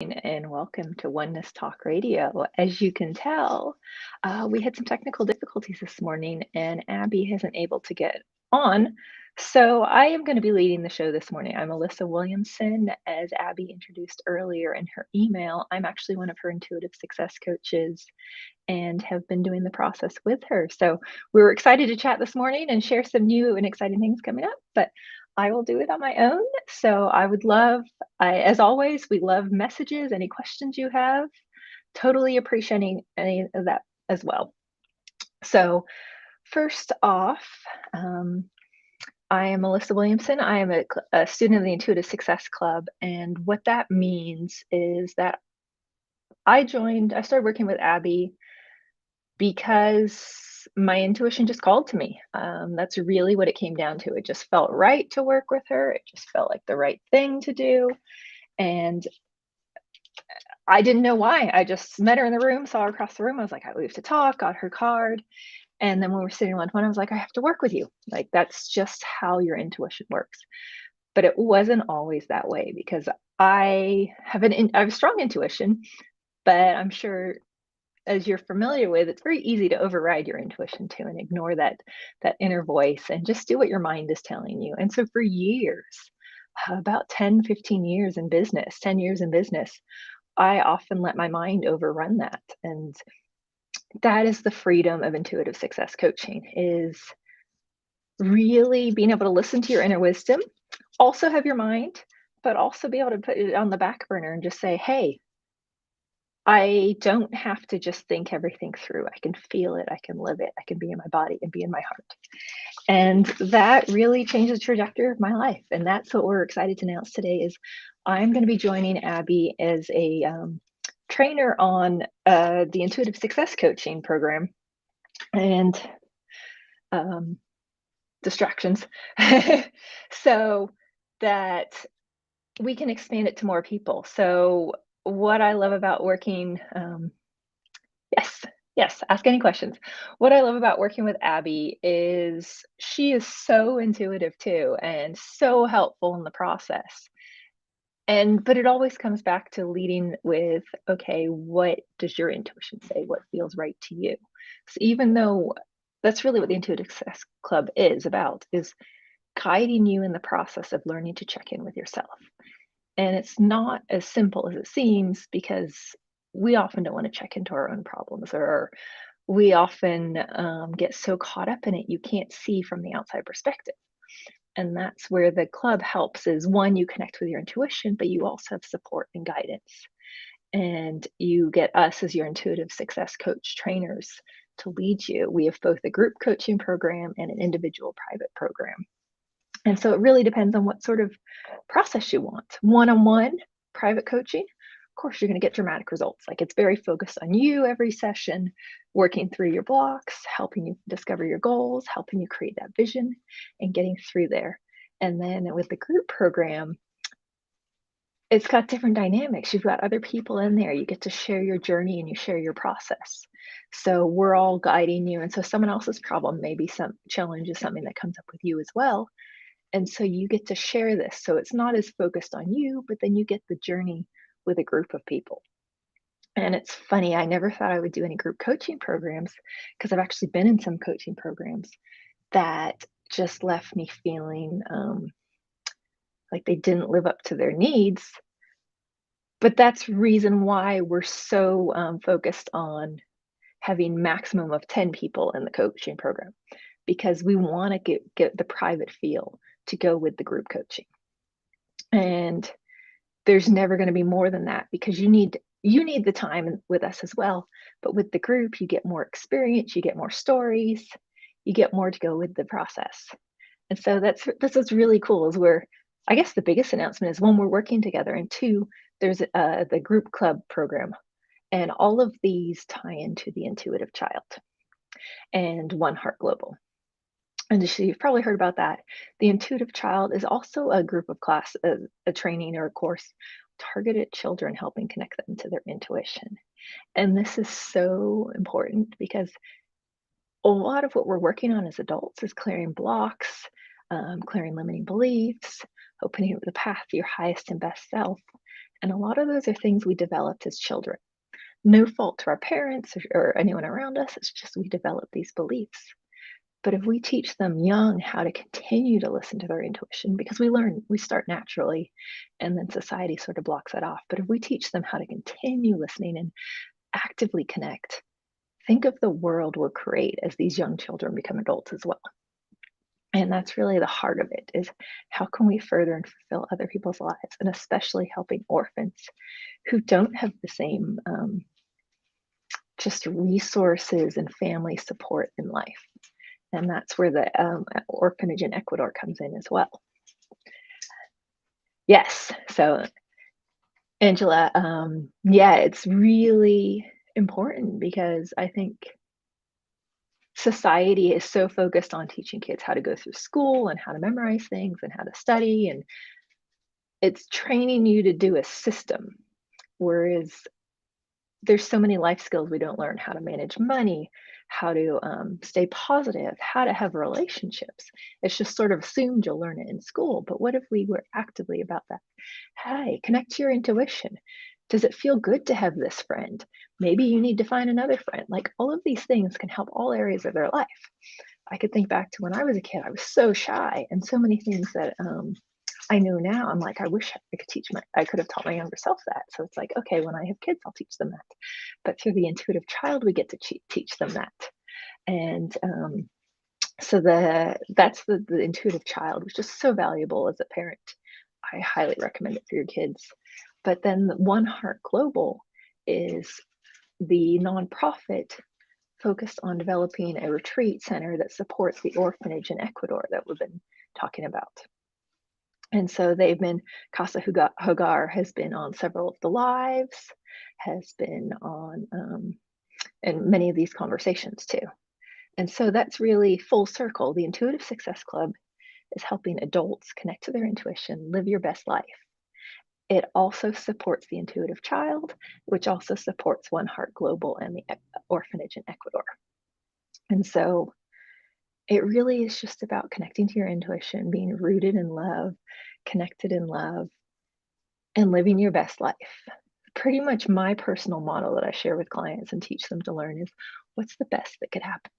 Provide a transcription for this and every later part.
And welcome to Oneness Talk Radio. As you can tell, we had some technical difficulties this morning, and Abby isn't able to get on. So I am going to be leading the show this morning. I'm Alyssa Williamson. As Abby introduced earlier in her email, I'm actually one of her intuitive success coaches and have been doing the process with her. So we were excited to chat this morning and share some new and exciting things coming up, but I will do it on my own. So I would love, as always, we love messages, any questions you have, totally appreciating any of that as well. So first off, I am Alyssa Williamson. I am a student of the Intuitive Success Club. And what that means is that I started working with Abby because my intuition just called to me. That's really what it came down to. It just felt right to work with her. It just felt like the right thing to do. And I didn't know why. I just met her in the room, saw her across the room. I was like, we have to talk, got her card. And then when we were sitting one-to-one, I was like, I have to work with you. Like, that's just how your intuition works. But it wasn't always that way because I have a strong intuition, but I'm sure, as you're familiar with, it's very easy to override your intuition too and ignore that inner voice and just do what your mind is telling you. And so for years, about 10, 15 years in business, 10 years in business, I often let my mind overrun that. And that is the freedom of intuitive success coaching, is really being able to listen to your inner wisdom, also have your mind, but also be able to put it on the back burner and just say, hey, I don't have to just think everything through. I can feel it. I can live it. I can be in my body and be in my heart. And that really changed the trajectory of my life. And that's what we're excited to announce today is I'm going to be joining Abby as a trainer on the Intuitive Success Coaching program. And distractions. So that we can expand it to more people. So what I love about working, yes, ask any questions. What I love about working with Abby is she is so intuitive too and so helpful in the process. But it always comes back to leading with, okay, what does your intuition say? What feels right to you? So even though that's really what the Intuitive Success Club is about, is guiding you in the process of learning to check in with yourself. And it's not as simple as it seems because we often don't want to check into our own problems, or we often get so caught up in it you can't see from the outside perspective. And that's where the club helps, is one, you connect with your intuition, but you also have support and guidance. And you get us as your intuitive success coach trainers to lead you. We have both a group coaching program and an individual private program. And so it really depends on what sort of process you want. One-on-one private coaching, of course, you're going to get dramatic results. Like, it's very focused on you every session, working through your blocks, helping you discover your goals, helping you create that vision and getting through there. And then with the group program, it's got different dynamics. You've got other people in there. You get to share your journey and you share your process. So we're all guiding you. And so someone else's problem, maybe some challenge, is something that comes up with you as well. And so you get to share this. So it's not as focused on you, but then you get the journey with a group of people. And it's funny, I never thought I would do any group coaching programs because I've actually been in some coaching programs that just left me feeling like they didn't live up to their needs. But that's reason why we're so focused on having maximum of 10 people in the coaching program, because we want to get the private feel to go with the group coaching. And there's never going to be more than that, because you need the time with us as well. But with the group, you get more experience, you get more stories, you get more to go with the process. And so that's what's really cool, is where I guess the biggest announcement is, one, we're working together, and two, there's the group club program. And all of these tie into the intuitive child and One Heart Global. And you've probably heard about that. The intuitive child is also a group of class, a training or a course targeted at children, helping connect them to their intuition. And this is so important because a lot of what we're working on as adults is clearing blocks, clearing limiting beliefs, opening up the path to your highest and best self. And a lot of those are things we developed as children. No fault to our parents or anyone around us. It's just we develop these beliefs. But if we teach them young how to continue to listen to their intuition, because we start naturally, and then society sort of blocks that off. But if we teach them how to continue listening and actively connect, think of the world we'll create as these young children become adults as well. And that's really the heart of it, is how can we further and fulfill other people's lives, and especially helping orphans who don't have the same just resources and family support in life. And that's where the orphanage in Ecuador comes in as well. Yes. So, Angela, yeah, it's really important because I think society is so focused on teaching kids how to go through school and how to memorize things and how to study. And it's training you to do a system. Whereas there's so many life skills we don't learn: how to manage money, how to stay positive, how to have relationships. It's just sort of assumed you'll learn it in school. But what if we were actively about that? Hey, connect to your intuition. Does it feel good to have this friend? Maybe you need to find another friend. Like, all of these things can help all areas of their life. I could think back to when I was a kid. I was so shy, and so many things that I know now. I'm like, I wish I could have taught my younger self that. So it's like, okay, when I have kids, I'll teach them that. But through the intuitive child, we get to teach them that. And so that's the intuitive child, which is so valuable as a parent. I highly recommend it for your kids. But then the One Heart Global is the nonprofit focused on developing a retreat center that supports the orphanage in Ecuador that we've been talking about. And so Casa Hogar has been on several of the lives, has been on, and many of these conversations too. And so that's really full circle. The Intuitive Success Club is helping adults connect to their intuition, live your best life. It also supports the intuitive child, which also supports One Heart Global and the orphanage in Ecuador. And so it really is just about connecting to your intuition, being rooted in love, connected in love, and living your best life. Pretty much my personal model that I share with clients and teach them to learn is, what's the best that could happen?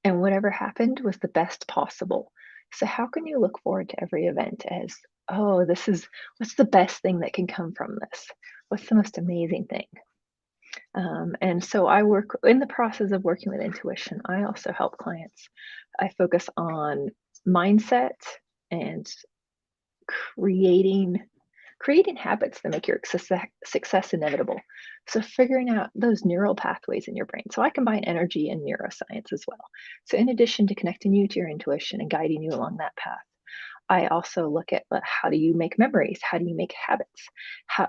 And whatever happened was the best possible. So how can you look forward to every event as, oh, what's the best thing that can come from this? What's the most amazing thing? And so I work in the process of working with intuition. I also help clients. I focus on mindset and creating habits that make your success inevitable. So figuring out those neural pathways in your brain. So I combine energy and neuroscience as well. So in addition to connecting you to your intuition and guiding you along that path, I also look at, how do you make memories? How do you make habits?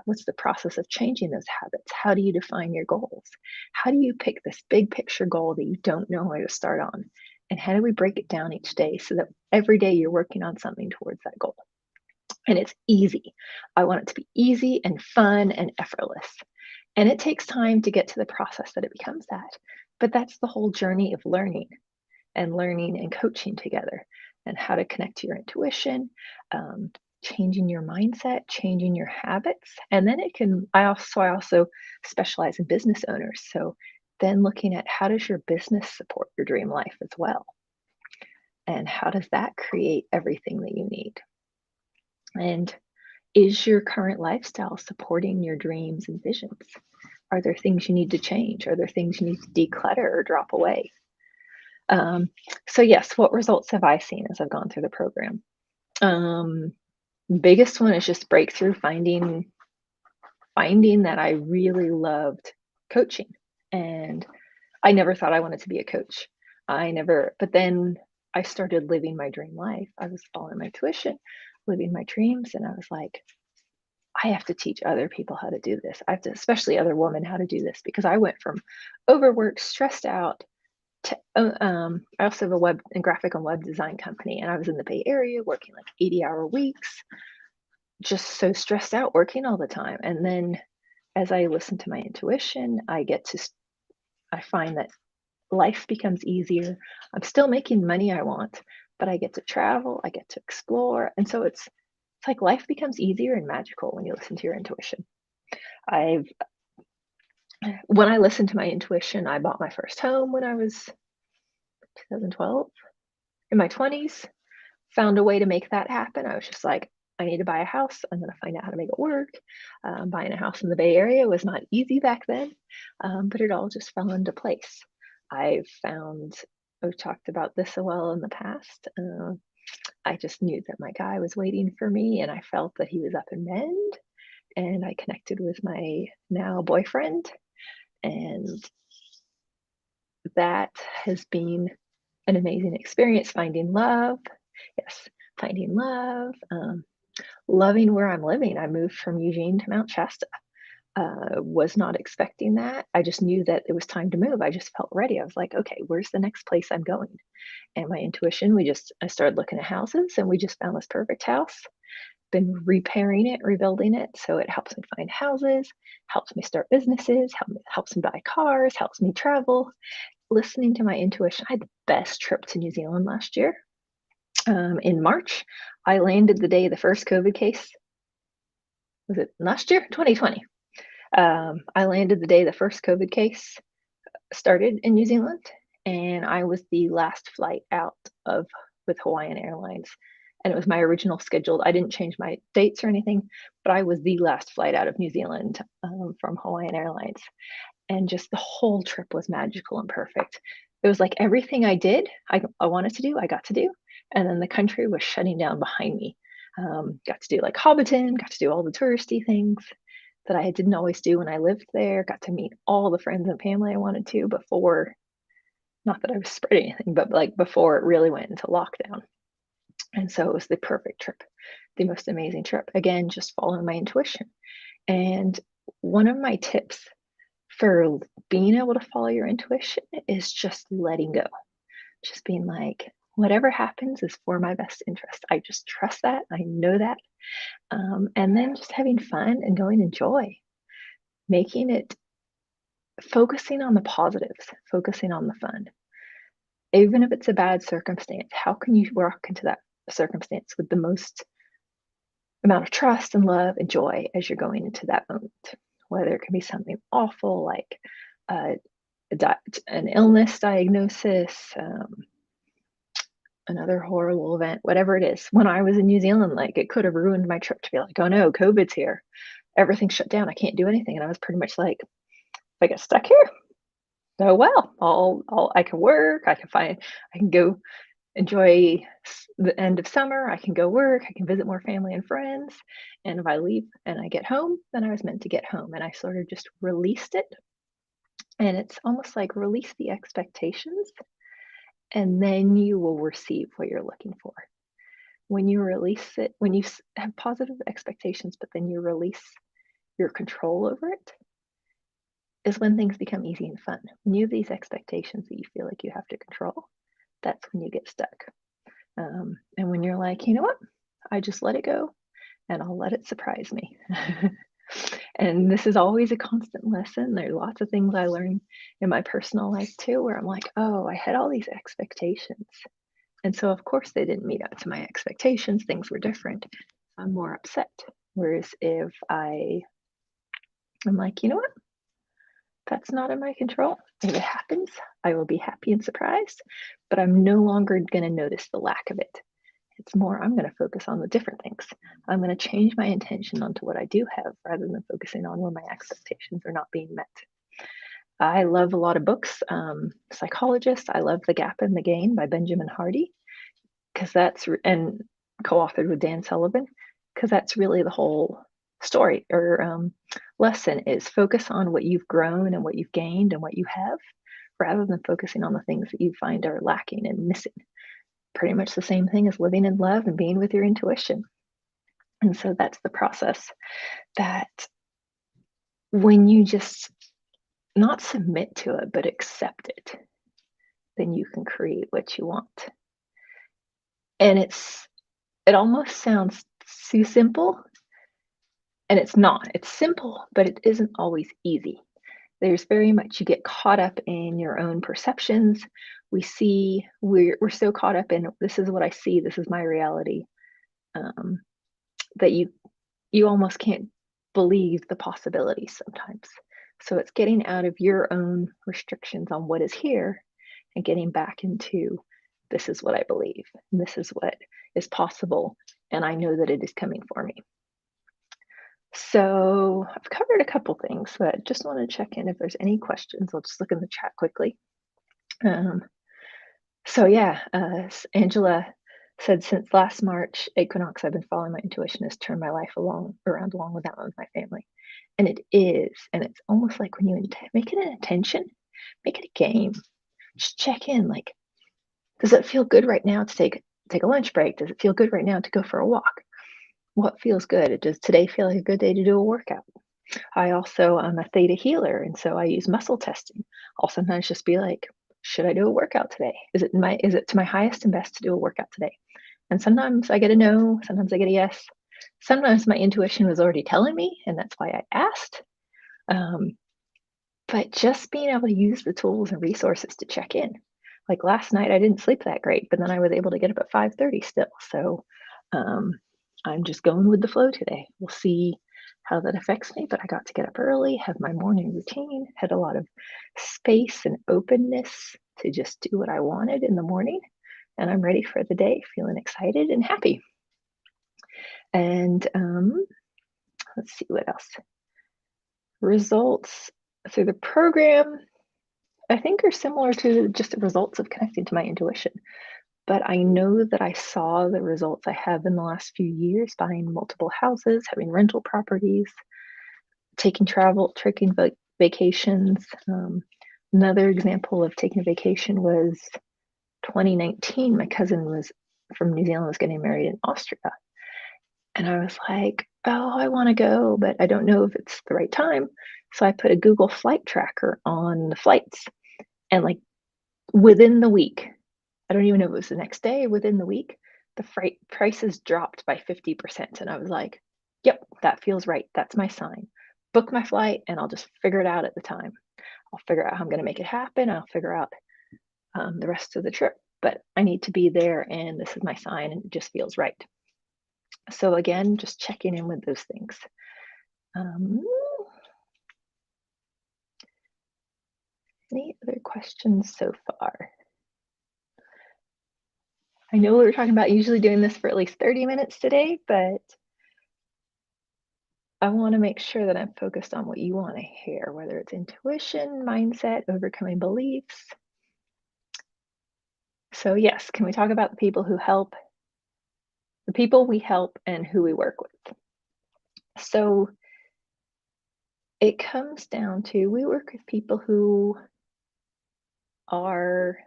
What's the process of changing those habits? How do you define your goals? How do you pick this big picture goal that you don't know where to start on? And how do we break it down each day so that every day you're working on something towards that goal? And it's easy. I want it to be easy and fun and effortless. And it takes time to get to the process that it becomes that. But that's the whole journey of learning and coaching together, and how to connect to your intuition, changing your mindset, changing your habits. And then I also specialize in business owners. So then looking at, how does your business support your dream life as well? And how does that create everything that you need? And is your current lifestyle supporting your dreams and visions? Are there things you need to change? Are there things you need to declutter or drop away? So yes, what results have I seen as I've gone through the program? Biggest one is just breakthrough, finding that I really loved coaching. And I never thought I wanted to be a coach. But then I started living my dream life. I was following my intuition, living my dreams, and I was like, I have to teach other people how to do this. I have to, especially other women, how to do this, because I went from overworked, stressed out to, I also have a web and graphic and web design company, and I was in the Bay Area working like 80-hour weeks, just so stressed out working all the time. And then as I listen to my intuition, I find that life becomes easier. I'm still making money I want, but I get to travel, I get to explore. And so it's like life becomes easier and magical when you listen to your intuition. When I listened to my intuition, I bought my first home when I was 2012, in my 20s, found a way to make that happen. I was just like, I need to buy a house. I'm going to find out how to make it work. Buying a house in the Bay Area was not easy back then, but it all just fell into place. We've talked about this a while in the past. I just knew that my guy was waiting for me, and I felt that he was up and mend. And I connected with my now boyfriend, and that has been an amazing experience. Finding love, yes, finding love, loving where I'm living. I moved from Eugene to Mount Shasta. Was not expecting that. I just knew that it was time to move. I just felt ready. I was like, okay, where's the next place I'm going? And my intuition, I started looking at houses, and we just found this perfect house. Been repairing it, rebuilding it, so it helps me find houses, helps me start businesses, helps me buy cars, helps me travel. Listening to my intuition, I had the best trip to New Zealand last year. In March, I landed the day the first COVID case, was it last year? 2020. I landed the day the first COVID case started in New Zealand, and I was the last flight out of with Hawaiian Airlines. And it was my original scheduled. I didn't change my dates or anything, but I was the last flight out of New Zealand from Hawaiian Airlines. And just the whole trip was magical and perfect. It was like everything I wanted to do, I got to do. And then the country was shutting down behind me. Got to do like Hobbiton, got to do all the touristy things that I didn't always do when I lived there, got to meet all the friends and family I wanted to before, not that I was spreading anything, but like before it really went into lockdown. And so it was the perfect trip, the most amazing trip. Again, just following my intuition. And one of my tips for being able to follow your intuition is just letting go. Just being like, whatever happens is for my best interest. I just trust that. I know that. And then just having fun and going in joy, making it, focusing on the positives, focusing on the fun. Even if it's a bad circumstance, how can you walk into that circumstance with the most amount of trust and love and joy as you're going into that moment? Whether it can be something awful like an illness diagnosis, another horrible event, whatever it is. When I was in New Zealand, like it could have ruined my trip to be like, oh no, COVID's here. Everything's shut down. I can't do anything. And I was pretty much like, if I get stuck here, oh well, I can work, I can go enjoy the end of summer, I can go work, I can visit more family and friends. And if I leave and I get home, then I was meant to get home. And I sort of just released it. And it's almost like release the expectations, and then you will receive what you're looking for. When you release it, when you have positive expectations, but then you release your control over it, is when things become easy and fun. When you have these expectations that you feel like you have to control, that's when you get stuck. And when you're like, you know what, I just let it go and I'll let it surprise me. And this is always a constant lesson. There are lots of things I learn in my personal life too, where I'm like, oh, I had all these expectations. And so, of course, they didn't meet up to my expectations. Things were different. I'm more upset. Whereas if I'm like, you know what? That's not in my control. If it happens, I will be happy and surprised, but I'm no longer going to notice the lack of it. It's more, I'm going to focus on the different things. I'm going to change my intention onto what I do have rather than focusing on when my expectations are not being met. I love a lot of books. Psychologist, I love The Gap and the Gain by Benjamin Hardy, and co-authored with Dan Sullivan, because that's really the whole story or lesson is focus on what you've grown and what you've gained and what you have, rather than focusing on the things that you find are lacking and missing. Pretty much the same thing as living in love and being with your intuition. And so that's the process that when you just not submit to it, but accept it, then you can create what you want. And it almost sounds too simple, and it's not. It's simple, but it isn't always easy. There's very much, you get caught up in your own perceptions. We're so caught up in, this is what I see, this is my reality, that you almost can't believe the possibilities sometimes. So it's getting out of your own restrictions on what is here and getting back into this is what I believe, and this is what is possible, and I know that it is coming for me. So I've covered a couple things, but just want to check in if there's any questions. I'll just look in the chat quickly. Um, so yeah, Angela said since last March equinox, I've been following my intuition has turned my life around along with that one with my family. And it is, and it's almost like when you make it an intention, make it a game. Just check in, like, does it feel good right now to take a lunch break? Does it feel good right now to go for a walk? What feels good? Does today feel like a good day to do a workout? I also am a theta healer, and so I use muscle testing. I'll sometimes just be like, should I do a workout today? Is it to my highest and best to do a workout today? And sometimes I get a no, sometimes I get a yes. Sometimes my intuition was already telling me, and that's why I asked. But just being able to use the tools and resources to check in. Like last night, I didn't sleep that great, but then I was able to get up at 5:30 still. So I'm just going with the flow today. We'll see how that affects me, but I got to get up early, have my morning routine, had a lot of space and openness to just do what I wanted in the morning. And I'm ready for the day, feeling excited and happy. And let's see what else. Results through the program, I think, are similar to just the results of connecting to my intuition. But I know that I saw the results I have in the last few years, buying multiple houses, having rental properties, taking vacations. Another example of taking a vacation was 2019. My cousin was from New Zealand, was getting married in Austria. And I was like, oh, I want to go, but I don't know if it's the right time. So I put a Google flight tracker on the flights. And like within the week, I don't even know if it was the next day or within the week, the freight prices dropped by 50%. And I was like, yep, that feels right. That's my sign. Book my flight and I'll just figure it out at the time. I'll figure out how I'm going to make it happen. I'll figure out the rest of the trip. But I need to be there and this is my sign and it just feels right. So again, just checking in with those things. Any other questions so far? I know we were talking about usually doing this for at least 30 minutes today, but I want to make sure that I'm focused on what you want to hear, whether it's intuition, mindset, overcoming beliefs. So yes, can we talk about the people who help, the people we help and who we work with? So it comes down to, we work with people who are,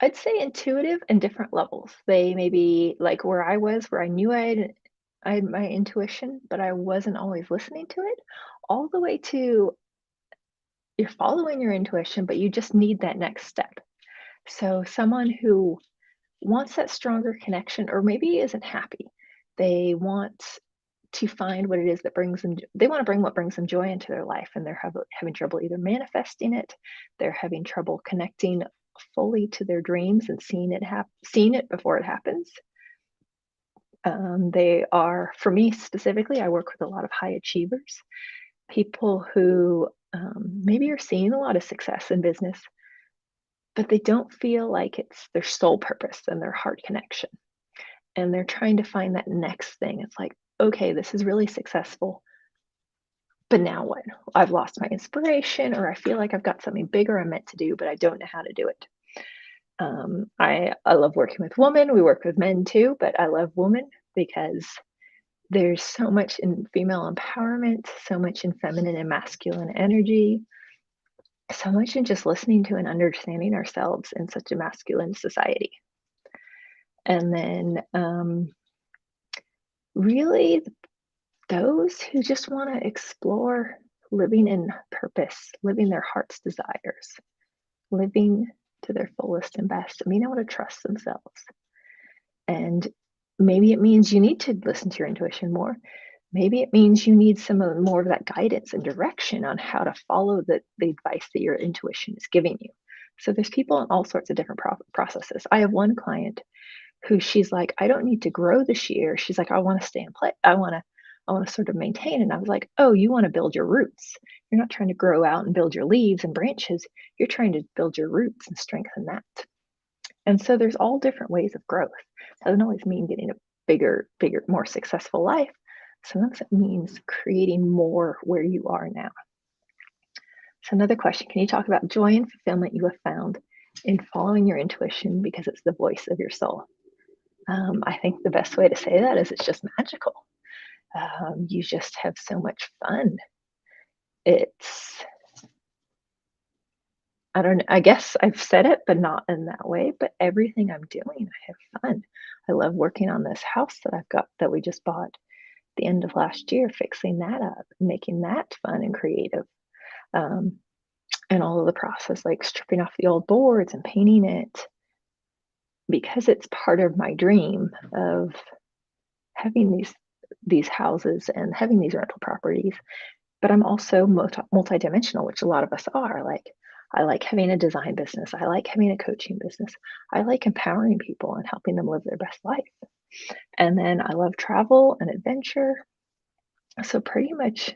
I'd say, intuitive in different levels. They may be like where I was, where I knew I had my intuition, but I wasn't always listening to it, all the way to you're following your intuition, but you just need that next step. So someone who wants that stronger connection, or maybe isn't happy. They want to find what it is that brings them, they want to bring what brings them joy into their life, and they're having trouble either manifesting it, they're having trouble connecting fully to their dreams and seeing it before it happens. They are, for me specifically, I work with a lot of high achievers, people who maybe are seeing a lot of success in business, but they don't feel like it's their soul purpose and their heart connection. And they're trying to find that next thing. It's like, okay, this is really successful, but now what? I've lost my inspiration, or I feel like I've got something bigger I'm meant to do, but I don't know how to do it. I love working with women. We work with men too, but I love women because there's so much in female empowerment, so much in feminine and masculine energy, so much in just listening to and understanding ourselves in such a masculine society. And then really those who just want to explore living in purpose, living their heart's desires, living to their fullest and best, and being able to trust themselves. And maybe it means you need to listen to your intuition more. Maybe it means you need more of that guidance and direction on how to follow the advice that your intuition is giving you. So there's people in all sorts of different processes. I have one client who she's like, I don't need to grow this year. She's like, I want to stay in place. I want to sort of maintain. And I was like, oh, you want to build your roots. You're not trying to grow out and build your leaves and branches. You're trying to build your roots and strengthen that. And so there's all different ways of growth. It doesn't always mean getting a bigger, more successful life. Sometimes it means creating more where you are now. So another question, can you talk about joy and fulfillment you have found in following your intuition because it's the voice of your soul? I think the best way to say that is it's just magical. You just have so much fun. It's, I don't know, I guess I've said it, but not in that way. But everything I'm doing, I have fun. I love working on this house that I've got that we just bought the end of last year, fixing that up, making that fun and creative. Um, and all of the process, like stripping off the old boards and painting it, because it's part of my dream of having these houses and having these rental properties. But I'm also multidimensional, which a lot of us are. Like, I like having a design business. I like having a coaching business. I like empowering people and helping them live their best life. And then I love travel and adventure. So pretty much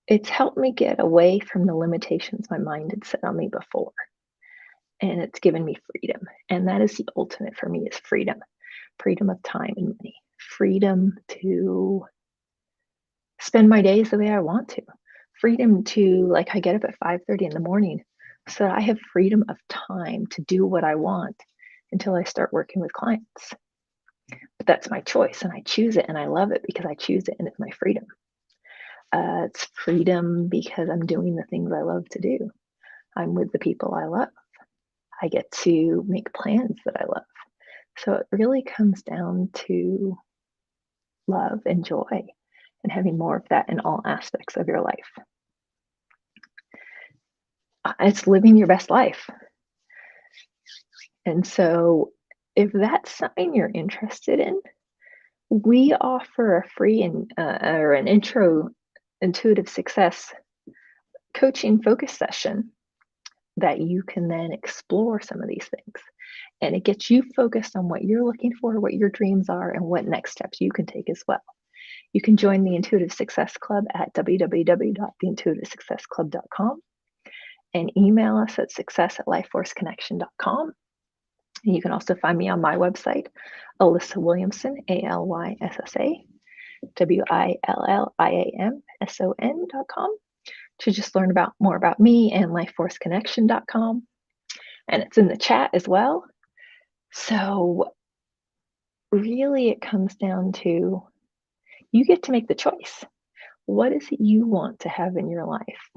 it's helped me get away from the limitations my mind had set on me before. And it's given me freedom. And that is the ultimate for me, is freedom. Freedom of time and money. Freedom to spend my days the way I want to. Freedom to, like, I get up at 5:30 in the morning so that I have freedom of time to do what I want until I start working with clients. But that's my choice and I choose it and I love it because I choose it and it's my freedom. It's freedom because I'm doing the things I love to do. I'm with the people I love. I get to make plans that I love. So it really comes down to love and joy and having more of that in all aspects of your life. It's living your best life. And so if that's something you're interested in, we offer a free and or an intro intuitive success coaching focus session that you can then explore some of these things. And it gets you focused on what you're looking for, what your dreams are, and what next steps you can take as well. You can join the Intuitive Success Club at www.theintuitivesuccessclub.com and email us at success@lifeforceconnection.com. And you can also find me on my website, Alyssa Williamson, ALYSSA, WILLIAMSON.com, to just learn more about me, and lifeforceconnection.com. And it's in the chat as well. So really it comes down to, you get to make the choice. What is it you want to have in your life?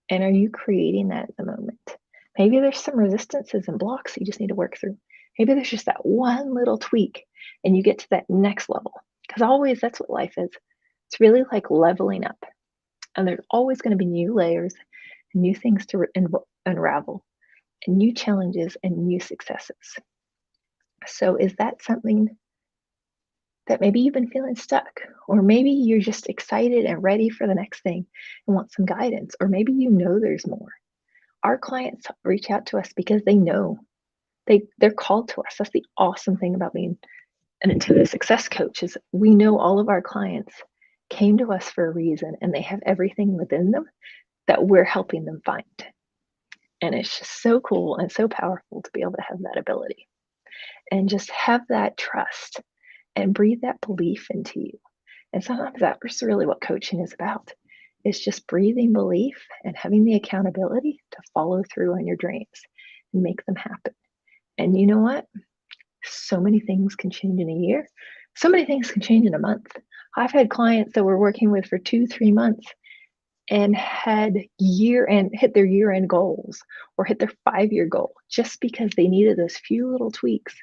And are you creating that at the moment? Maybe there's some resistances and blocks that you just need to work through. Maybe there's just that one little tweak and you get to that next level. Because always, that's what life is. It's really like leveling up. And there's always going to be new layers and new things to unravel, and new challenges and new successes. So is that something that maybe you've been feeling stuck? Or maybe you're just excited and ready for the next thing and want some guidance. Or maybe you know there's more. Our clients reach out to us because they know they're called to us. That's the awesome thing about being an intuitive success coach, is we know all of our clients came to us for a reason and they have everything within them that we're helping them find. And it's just so cool and so powerful to be able to have that ability and just have that trust and breathe that belief into you. And sometimes that's really what coaching is about. It's just breathing belief and having the accountability to follow through on your dreams and make them happen. And you know what? So many things can change in a year. So many things can change in a month. I've had clients that we're working with for 2-3 months and had hit their year-end goals or hit their 5-year goal just because they needed those few little tweaks,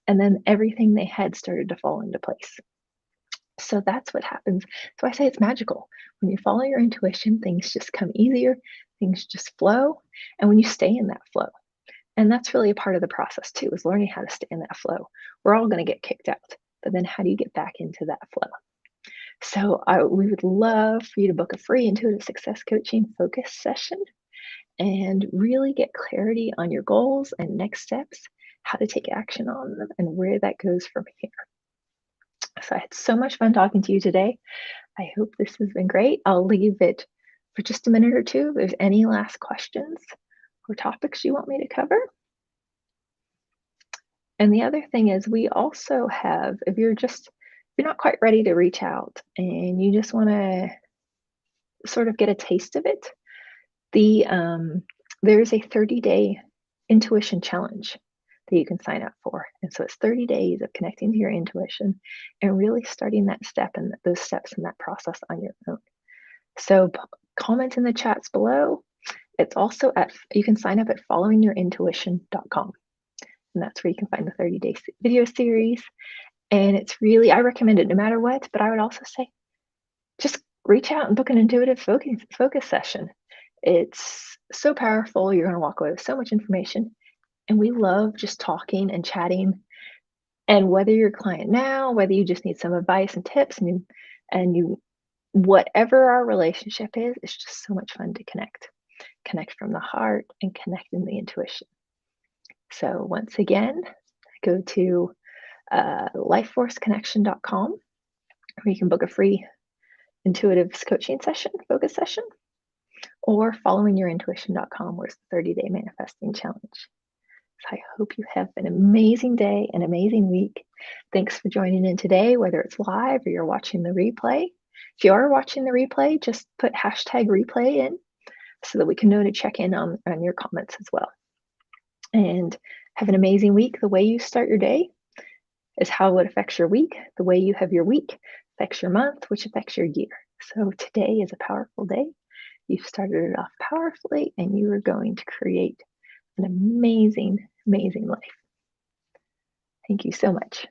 and then everything they had started to fall into place. So that's what happens. So I say it's magical. When you follow your intuition, things just come easier, things just flow, and when you stay in that flow. And that's really a part of the process too, is learning how to stay in that flow. We're all going to get kicked out, but then how do you get back into that flow? So we would love for you to book a free intuitive success coaching focus session and really get clarity on your goals and next steps, how to take action on them, and where that goes from here. So I had so much fun talking to you today. I hope this has been great. I'll leave it for just a minute or two if there's any last questions or topics you want me to cover. And the other thing is, we also have, if you're not quite ready to reach out and you just want to sort of get a taste of it, there's a 30-day intuition challenge that you can sign up for. And so it's 30 days of connecting to your intuition and really starting that step and those steps in that process on your own. So comment in the chats below. It's also you can sign up at followingyourintuition.com. And that's where you can find the 30-day video series. And it's really, I recommend it no matter what, but I would also say just reach out and book an intuitive focus session. It's so powerful. You're going to walk away with so much information. And we love just talking and chatting. And whether you're a client now, whether you just need some advice and tips, and whatever our relationship is, it's just so much fun to connect from the heart and connect in the intuition. So once again, go to lifeforceconnection.com, where you can book a free intuitive coaching session, focus session, or followingyourintuition.com, where it's the 30-day manifesting challenge. So I hope you have an amazing day, an amazing week. Thanks for joining in today, whether it's live or you're watching the replay. If you are watching the replay, just put #replay in so that we can know to check in on your comments as well. And have an amazing week. The way you start your day is how it affects your week. The way you have your week affects your month, which affects your year. So today is a powerful day. You've started it off powerfully, and you are going to create an amazing, amazing life. Thank you so much.